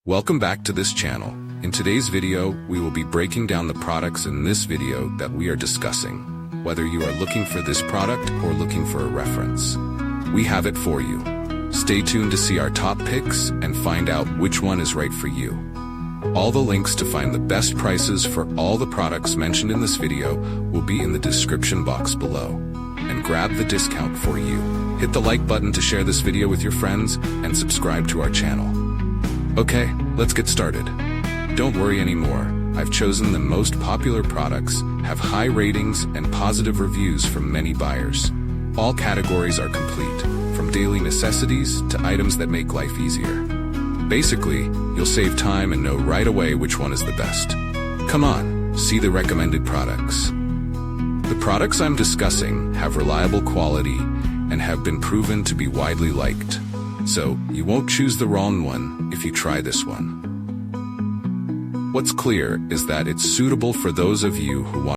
Welcome back to this channel. In today's video, we will be breaking down the products in this video that we are discussing. Whether you are looking for this product or looking for a reference, we have it for you. Stay tuned to see our top picks and find out which one is right for you. All the links to find the best prices for all the products mentioned in this video will be in the description box below. And grab the discount for you. Hit the like button to share this video with your friends and subscribe to our channel. Okay, let's get started. Don't worry anymore. I've chosen the most popular products, have high ratings and positive reviews from many buyers. All categories are complete, from daily necessities to items that make life easier. Basically, you'll save time and know right away which one is the best. Come on, see the recommended products. The products I'm discussing have reliable quality and have been proven to be widely liked. So, you won't choose the wrong one if you try this one. What's clear is that it's suitable for those of you who want